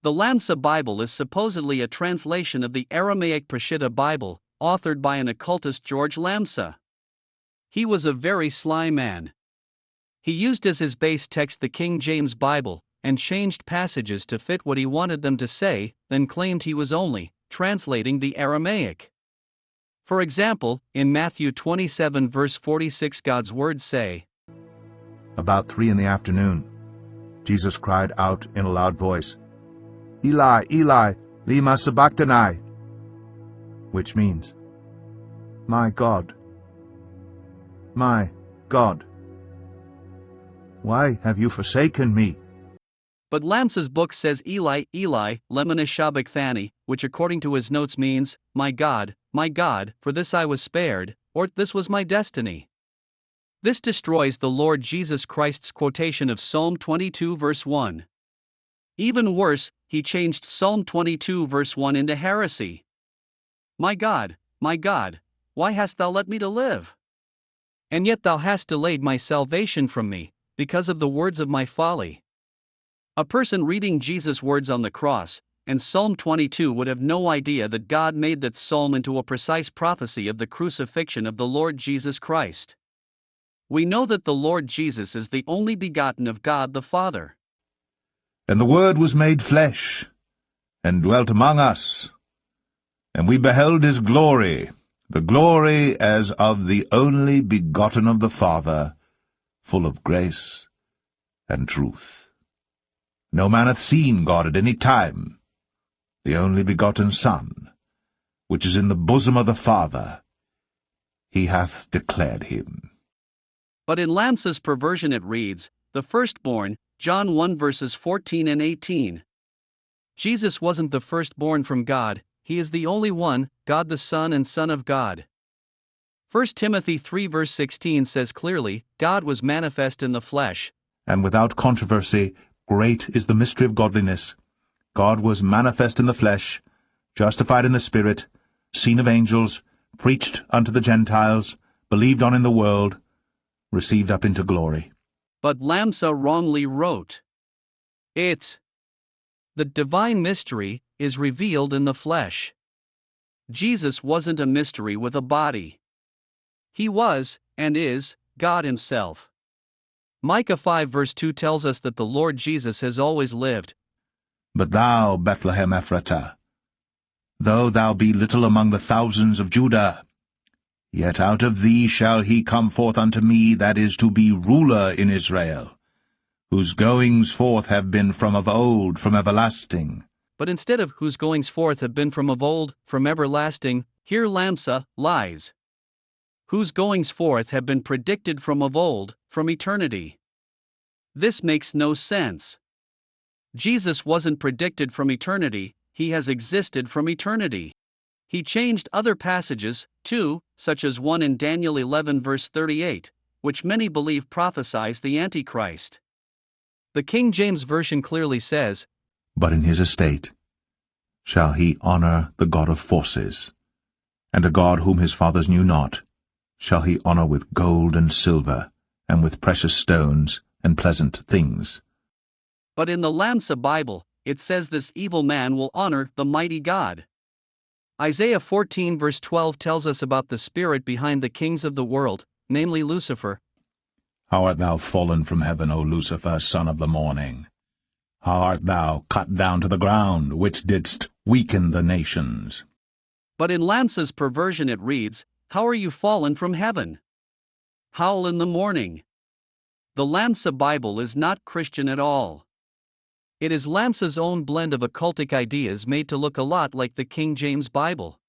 The Lamsa Bible is supposedly a translation of the Aramaic Peshitta Bible, authored by an occultist George Lamsa. He was a very sly man. He used as his base text the King James Bible, and changed passages to fit what he wanted them to say, then claimed he was only translating the Aramaic. For example, in Matthew 27 verse 46 God's words say, About 3 p.m, Jesus cried out in a loud voice, Eli, Eli, lema sabachthani, which means, my God, why have you forsaken me? But Lamsa's book says Eli, Eli, lema sabachthani, which according to his notes means, my God, for this I was spared, or this was my destiny. This destroys the Lord Jesus Christ's quotation of Psalm 22 verse 1. Even worse, he changed Psalm 22 verse 1 into heresy. My God, why hast thou let me to live? And yet thou hast delayed my salvation from me, because of the words of my folly. A person reading Jesus' words on the cross, and Psalm 22 would have no idea that God made that psalm into a precise prophecy of the crucifixion of the Lord Jesus Christ. We know that the Lord Jesus is the only begotten of God the Father. And the Word was made flesh, and dwelt among us. And we beheld his glory, the glory as of the only begotten of the Father, full of grace and truth. No man hath seen God at any time. The only begotten Son, which is in the bosom of the Father, he hath declared him. But in Lamsa's perversion it reads, the firstborn, John 1 verses 14 and 18. Jesus wasn't the firstborn from God, he is the only one, God the Son and Son of God. 1 Timothy 3 verse 16 says clearly, God was manifest in the flesh. And without controversy, great is the mystery of godliness. God was manifest in the flesh, justified in the Spirit, seen of angels, preached unto the Gentiles, believed on in the world, received up into glory. But Lamsa wrongly wrote, the divine mystery is revealed in the flesh. Jesus wasn't a mystery with a body. He was, and is, God himself. Micah 5 verse 2 tells us that the Lord Jesus has always lived. But thou, Bethlehem Ephratah, though thou be little among the thousands of Judah, yet out of thee shall he come forth unto me that is to be ruler in Israel, whose goings forth have been from of old, from everlasting. But instead of whose goings forth have been from of old, from everlasting, here Lamsa lies. Whose goings forth have been predicted from of old, from eternity. This makes no sense. Jesus wasn't predicted from eternity, he has existed from eternity. He changed other passages, too, such as one in Daniel 11 verse 38, which many believe prophesies the Antichrist. The King James Version clearly says, But in his estate shall he honor the God of forces, and a God whom his fathers knew not shall he honor with gold and silver, and with precious stones and pleasant things. But in the Lamsa Bible, it says this evil man will honor the mighty God. Isaiah 14 verse 12 tells us about the spirit behind the kings of the world, namely Lucifer. How art thou fallen from heaven, O Lucifer, son of the morning? How art thou cut down to the ground, which didst weaken the nations? But in Lamsa's perversion it reads, How are you fallen from heaven? Howl in the morning. The Lamsa Bible is not Christian at all. It is Lamsa's own blend of occultic ideas made to look a lot like the King James Bible.